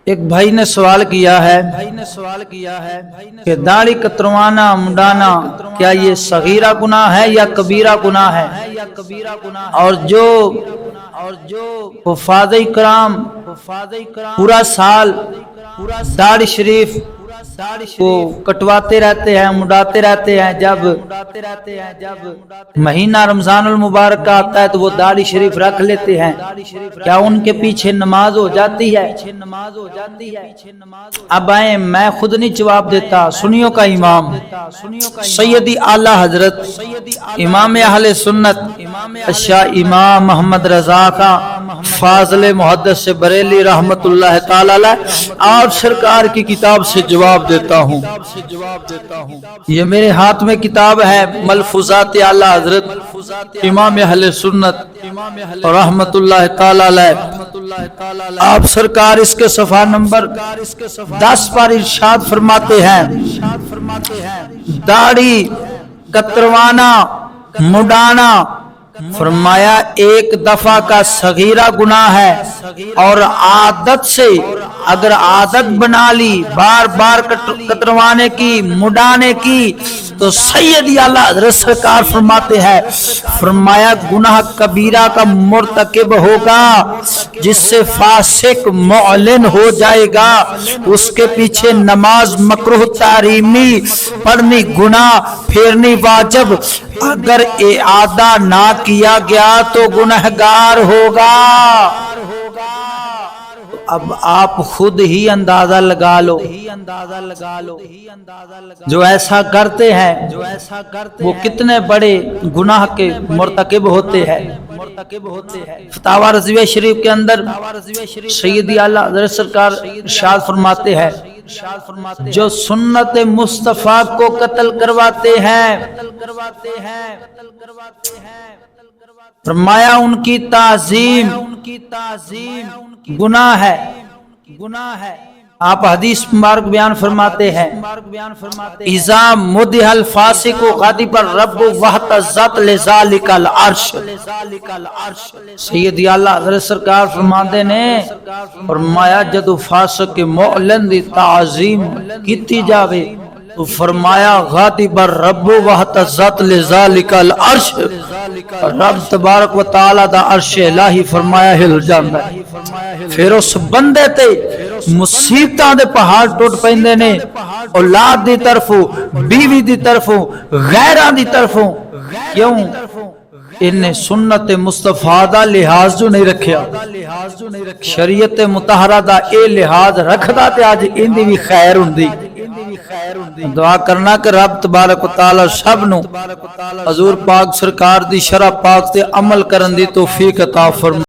ایک بھائی نے سوال کیا ہے کہ داڑھی کتروانا منڈانا کیا یہ صغیرہ گناہ ہے یا کبیرہ گناہ ہے؟ اور جو حفاظ کرام پورا سال داڑھی شریف کو کٹواتے رہتے ہیں منڈاتے رہتے ہیں، جب مہینہ رمضان المبارک آتا ہے تو وہ داڑھی شریف رکھ لیتے ہیں، کیا ان کے پیچھے نماز ہو جاتی ہے؟ اب آئیں، میں خود نہیں جواب دیتا، سنیوں کا امام سیدی اعلی حضرت امام اہل سنت شاہ امام محمد رضا کا فاضل محدث سے بریلی رحمت اللہ تعالی علیہ آپ سرکار کی کتاب سے جواب دیتا ہوں۔ یہ میرے ہاتھ میں کتاب ہے ملفوظات اعلی حضرت امام اہل سنت رحمت اللہ تعالی علیہ، آپ سرکار اس کے صفحہ نمبر 10 پر ارشاد فرماتے ہیں، داڑھی کتروانا منڈانا فرمایا ایک دفعہ کا صغیرہ گناہ ہے، اور عادت سے اگر عادت بنا لی بار بار کتروانے کی منڈانے کی تو سیدی اعلی حضرت سرکار فرماتے ہیں، فرمایا گناہ کبیرہ کا مرتکب ہوگا جس سے فاسق معلن ہو جائے گا، اس کے پیچھے نماز مکروہ تحریمی پڑھنی گناہ پھیرنی واجب، اگر اعادہ نہ کیا گیا تو گنہگار ہوگا۔ اب آپ خود ہی اندازہ لگا لو، جو ایسا کرتے ہیں وہ کتنے بڑے گناہ کے مرتکب ہوتے ہیں۔ فتاوی رضویہ شریف کے اندر سیدی اعلی حضرت سرکار ارشاد فرماتے ہیں، جو سنت مصطفیٰ کو قتل کرواتے ہیں فرمایا ان کی تعظیم گناہ ہے۔ آپ حدیث مبارک بیان فرماتے ہیں، اذا مدح الفاسق غضب الرب واہتزت لذلک العرش، سیدی اعلی حضرت سرکار فرماتے نے فرمایا جدو فاسق کے معلن دی تعظیم کیتی جاوے تو فرمایا غاضب الرب واہتزت لذلک العرش، رب تبارک و تعالی دا عرش الہی فرمایا ہل جاندا ہے، پھر اس بندے تے مصیبتاں دے پہاڑ ٹوٹ پیندے نے، اولاد دی طرفوں بیوی دی طرفوں غیراں دی طرفوں، کیوں؟ انہیں سنت مصطفیٰ دا لحاظ جو نہیں رکھیا، شریعت مطہرہ دا اے لحاظ رکھدا تے آج اندی بھی خیر ہوندی۔ دعا کرنا کہ رب تبارک و تعالی سب نو حضور پاک سرکار دی شرع پاک تے عمل کرن دی توفیق عطا فرمائے۔